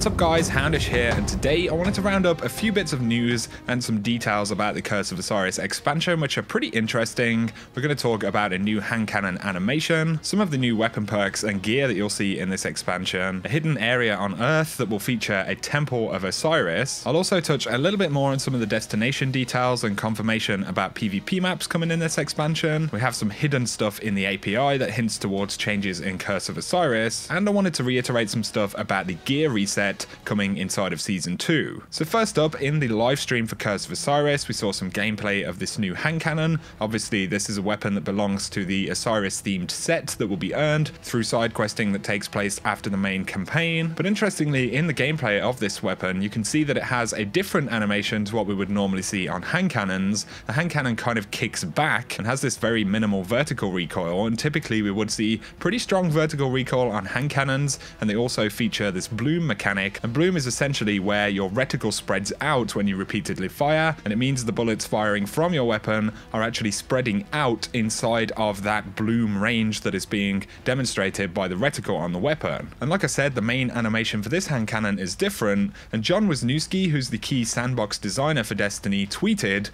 What's up guys, Houndish here, and today I wanted to round up a few bits of news and some details about the Curse of Osiris expansion, which are pretty interesting. We're going to talk about a new hand cannon animation, some of the new weapon perks and gear that you'll see in this expansion, a hidden area on Earth that will feature a temple of Osiris. I'll also touch a little bit more on some of the destination details and confirmation about PvP maps coming in this expansion. We have some hidden stuff in the API that hints towards changes in Curse of Osiris, and I wanted to reiterate some stuff about the gear reset coming inside of Season 2. So first up, in the live stream for Curse of Osiris, we saw some gameplay of this new hand cannon. Obviously, this is a weapon that belongs to the Osiris-themed set that will be earned through side questing that takes place after the main campaign. But interestingly, in the gameplay of this weapon, you can see that it has a different animation to what we would normally see on hand cannons. The hand cannon kind of kicks back and has this very minimal vertical recoil, and typically we would see pretty strong vertical recoil on hand cannons, and they also feature this bloom mechanic. And bloom is essentially where your reticle spreads out when you repeatedly fire, and it means the bullets firing from your weapon are actually spreading out inside of that bloom range that is being demonstrated by the reticle on the weapon. And like I said, the main animation for this hand cannon is different, and John Wisniewski, who's the key sandbox designer for Destiny, tweeted,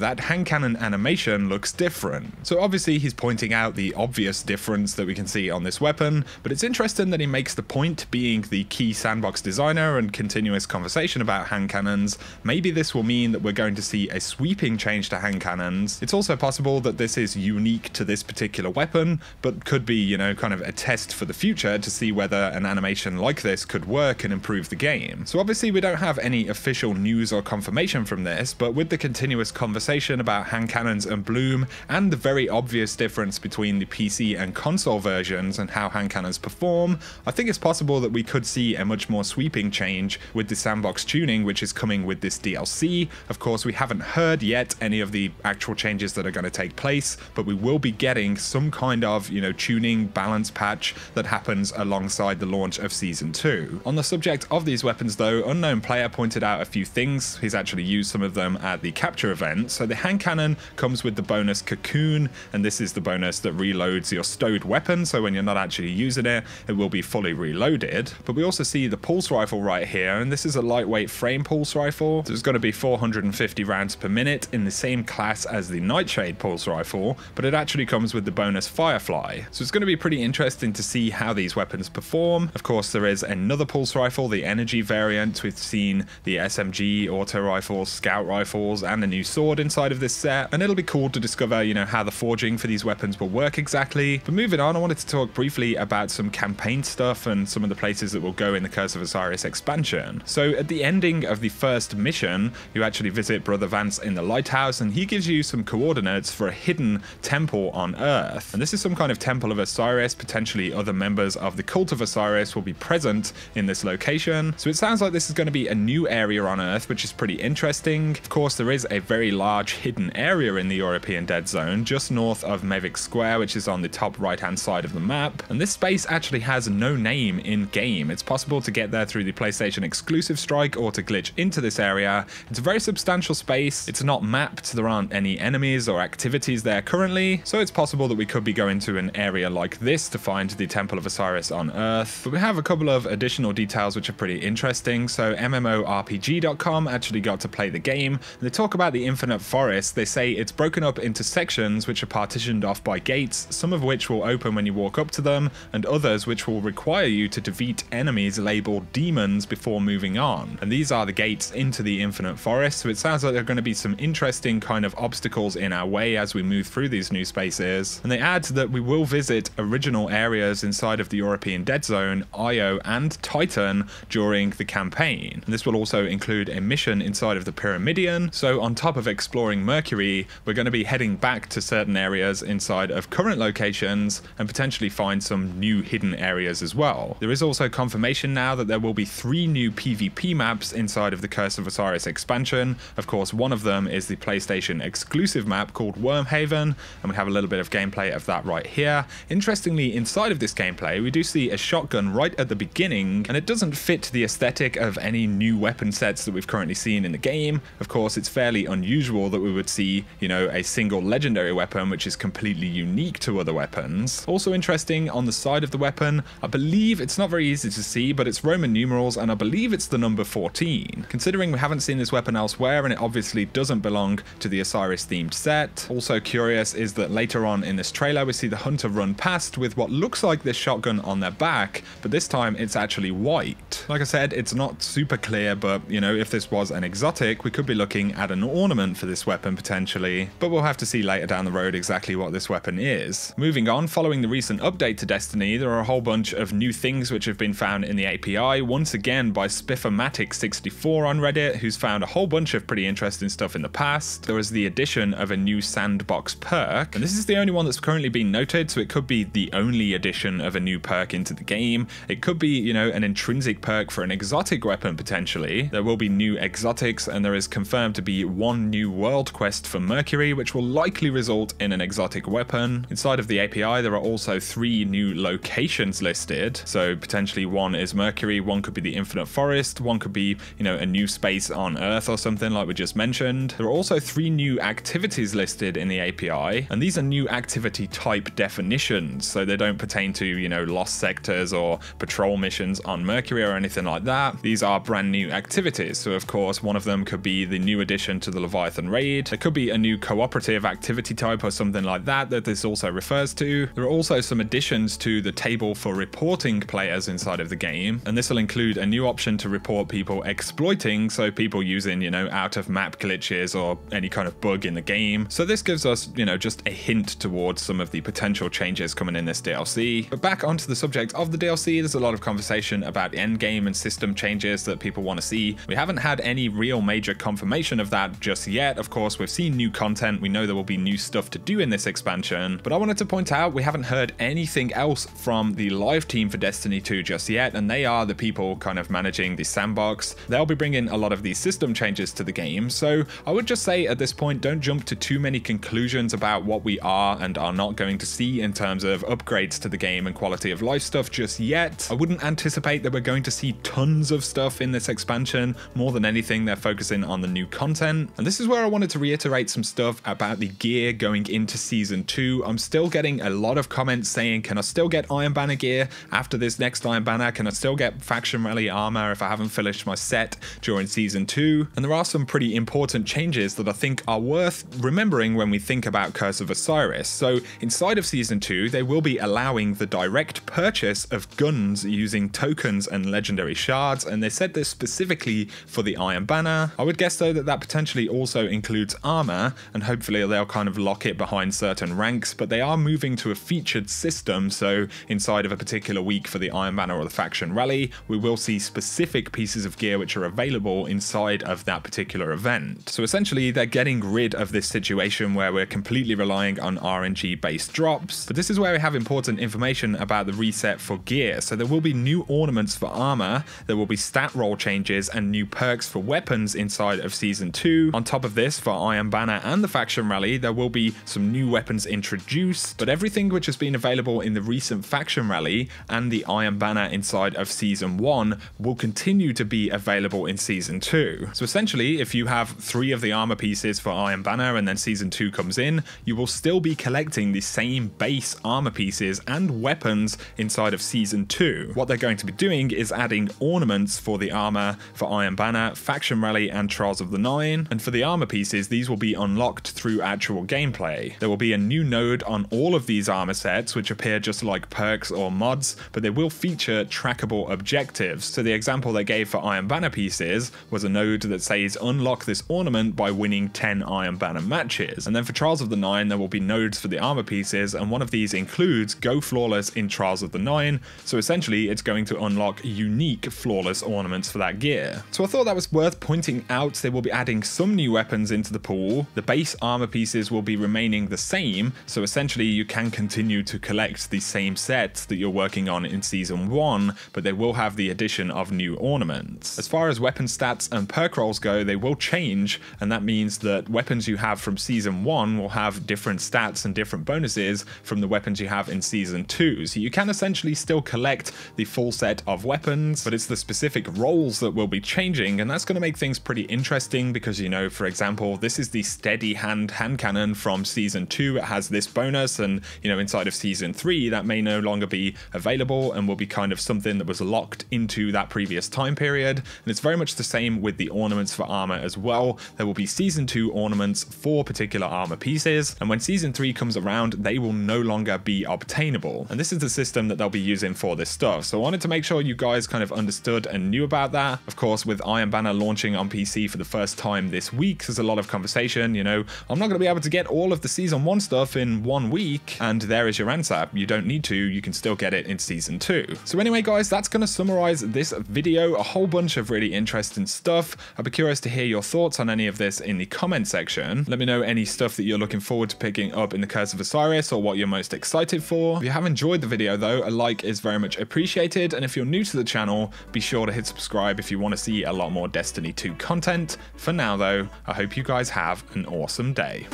that hand cannon animation looks different. So obviously he's pointing out the obvious difference that we can see on this weapon, but it's interesting that he makes the point, being the key sandbox designer and continuous conversation about hand cannons. Maybe this will mean that we're going to see a sweeping change to hand cannons. It's also possible that this is unique to this particular weapon, but could be, you know, kind of a test for the future to see whether an animation like this could work and improve the game. So obviously we don't have any official news or confirmation from this, but with the continuous conversation about hand cannons and bloom, and the very obvious difference between the PC and console versions and how hand cannons perform, I think it's possible that we could see a much more sweeping change with the sandbox tuning, which is coming with this DLC. Of course, we haven't heard yet any of the actual changes that are going to take place, but we will be getting some kind of, you know, tuning balance patch that happens alongside the launch of Season 2. On the subject of these weapons though, Unknown Player pointed out a few things. He's actually used some of them at the capture event. So the hand cannon comes with the bonus Cocoon, and this is the bonus that reloads your stowed weapon, so when you're not actually using it, it will be fully reloaded. But we also see the pulse rifle right here, and this is a lightweight frame pulse rifle. So it's going to be 450 rounds per minute in the same class as the Nightshade pulse rifle, but it actually comes with the bonus Firefly. So it's going to be pretty interesting to see how these weapons perform. Of course, there is another pulse rifle, the energy variant. We've seen the SMG, auto rifles, scout rifles, and a new sword inside of this set, and it'll be cool to discover, you know, how the forging for these weapons will work exactly. But moving on, I wanted to talk briefly about some campaign stuff and some of the places that will go in the Curse of Osiris expansion. So at the ending of the first mission, you actually visit Brother Vance in the lighthouse, and he gives you some coordinates for a hidden temple on Earth. And this is some kind of temple of Osiris. Potentially other members of the cult of Osiris will be present in this location. So it sounds like this is going to be a new area on Earth, which is pretty interesting. Of course, there is a very large hidden area in the European Dead Zone, just north of Mavic Square, which is on the top right-hand side of the map. And this space actually has no name in-game. It's possible to get there through the PlayStation exclusive strike or to glitch into this area. It's a very substantial space. It's not mapped. There aren't any enemies or activities there currently, so it's possible that we could be going to an area like this to find the Temple of Osiris on Earth. But we have a couple of additional details which are pretty interesting. So MMORPG.com actually got to play the game, and they talk about the Infinite Forest. They say it's broken up into sections which are partitioned off by gates, some of which will open when you walk up to them, and others which will require you to defeat enemies labeled demons before moving on. And these are the gates into the Infinite Forest, so it sounds like there are going to be some interesting kind of obstacles in our way as we move through these new spaces. And they add that we will visit original areas inside of the European Dead Zone, Io, and Titan during the campaign. And this will also include a mission inside of the Pyramidion. So on top of exploring Mercury, we're going to be heading back to certain areas inside of current locations and potentially find some new hidden areas as well. There is also confirmation now that there will be 3 new PvP maps inside of the Curse of Osiris expansion. Of course, one of them is the PlayStation exclusive map called Wormhaven, and we have a little bit of gameplay of that right here. Interestingly, inside of this gameplay, we do see a shotgun right at the beginning, and it doesn't fit the aesthetic of any new weapon sets that we've currently seen in the game. Of course, it's fairly unusual that we would see, you know, a single legendary weapon which is completely unique to other weapons. Also interesting, on the side of the weapon, I believe it's not very easy to see, but it's Roman Roman numerals, and I believe it's the number 14. Considering we haven't seen this weapon elsewhere and it obviously doesn't belong to the Osiris themed set. Also curious is that later on in this trailer we see the hunter run past with what looks like this shotgun on their back, but this time it's actually white. Like I said, it's not super clear, but you know, if this was an exotic, we could be looking at an ornament for this weapon potentially, but we'll have to see later down the road exactly what this weapon is. Moving on, following the recent update to Destiny, there are a whole bunch of new things which have been found in the API, once again by Spiffermatic64 on Reddit, who's found a whole bunch of pretty interesting stuff in the past. There was the addition of a new Sandbox perk, and this is the only one that's currently been noted, so it could be the only addition of a new perk into the game. It could be, you know, an intrinsic perk for an exotic weapon potentially. There will be new exotics, and there is confirmed to be one new world quest for Mercury, which will likely result in an exotic weapon. Inside of the API, there are also 3 new locations listed, so potentially one is Mercury, one could be the Infinite Forest, one could be, you know, a new space on Earth or something like we just mentioned. There are also 3 new activities listed in the API, and these are new activity type definitions, so they don't pertain to, you know, lost sectors or patrol missions on Mercury or anything like that. These are brand new activities, so of course one of them could be the new addition to the Leviathan raid. There could be a new cooperative activity type or something like that that this also refers to. There are also some additions to the table for reporting players inside of the game, and this will include a new option to report people exploiting, so people using, you know, out of map glitches or any kind of bug in the game. So this gives us, you know, just a hint towards some of the potential changes coming in this DLC. But back onto the subject of the DLC, there's a lot of conversation about endgame and system changes that people want to see. We haven't had any real major confirmation of that just yet. Of course, we've seen new content, we know there will be new stuff to do in this expansion, but I wanted to point out we haven't heard anything else from the live team for Destiny 2 just yet, and they are the people kind of managing the sandbox. They'll be bringing a lot of these system changes to the game, so I would just say at this point, don't jump to too many conclusions about what we are and are not going to see in terms of upgrades to the game and quality of life stuff just yet. I wouldn't anticipate that we're going to see tons of stuff in this expansion. More than anything, they're focusing on the new content, and this is where I wanted to reiterate some stuff about the gear going into Season 2. I'm still getting a lot of comments saying, can I still get Iron Banner gear after this next Iron Banner? Can I still get Faction Rally armor if I haven't finished my set during Season 2? And there are some pretty important changes that I think are worth remembering when we think about Curse of Osiris. So inside of Season 2, they will be allowing the direct purchase of guns using tokens and legendary shards, and they said this specifically for the Iron Banner. I would guess though that that potentially also includes armor, and hopefully they'll kind of lock it behind certain ranks, but they are moving to a featured system, so inside of a particular week for the Iron Banner or the Faction Rally, we will see specific pieces of gear which are available inside of that particular event. So essentially they're getting rid of this situation where we're completely relying on RNG based drops, but this is where we have important information about the reset for gear. So there will be new ornaments for armor, there will be stat roll changes and new perks for weapons inside of Season 2. On top of this, for Iron Banner and the Faction Rally, there will be some new weapons introduced, but everything which has been available in the recent Faction Rally and the Iron Banner inside of Season 1 will continue to be available in Season 2. So essentially, if you have 3 of the armor pieces for Iron Banner and then Season 2 comes in, you will still be collecting the same base armor pieces and weapons inside of Season 2. What they're going to be doing is adding ornaments for the armor for Iron Banner, Faction Rally and Trials of the Nine, and for the armor pieces, these will be unlocked through actual gameplay. There will be a new node on all of these armor sets which appear just like perks or mods, but they will feature trackable objectives. So the example they gave for Iron Banner pieces was a node that says unlock this ornament by winning 10 Iron Banner matches. And then for Trials of the Nine, there will be nodes for the armor pieces, and one of these includes Go Flawless in Trials of the Nine, so essentially it's going to unlock unique flawless ornaments for that gear. So I thought that was worth pointing out. They will be adding some new weapons into the pool. The base armor pieces will be remaining the same, so essentially you can continue to collect the same sets that you're working on in Season 1, but they will have the addition of new ornaments. As far as weapon stats and perk rolls go, they will change, and that means that weapons you have from Season 1 will have different stats and different bonuses from the weapons you have in Season 2. So you can essentially still collect the full set of weapons, but it's the specific rolls that will be changing, and that's going to make things pretty interesting because, you know, for example, this is the steady hand cannon from Season 2. It has this bonus, and, you know, inside of Season 3 that may no longer be available and will be kind of something that was locked locked into that previous time period. And it's very much the same with the ornaments for armor as well. There will be season 2 ornaments for particular armor pieces, and when season 3 comes around, they will no longer be obtainable. And this is the system that they'll be using for this stuff. So I wanted to make sure you guys kind of understood and knew about that. Of course, with Iron Banner launching on PC for the first time this week, there's a lot of conversation, you know, I'm not going to be able to get all of the season 1 stuff in 1 week, and there is your answer. You don't need to, you can still get it in season 2. So anyway guys, that's going to summarize this video. A whole bunch of really interesting stuff. I'd be curious to hear your thoughts on any of this in the comment section. Let me know any stuff that you're looking forward to picking up in the Curse of Osiris, or what you're most excited for. If you have enjoyed the video though, a like is very much appreciated, and if you're new to the channel, be sure to hit subscribe if you want to see a lot more Destiny 2 content. For now though, I hope you guys have an awesome day.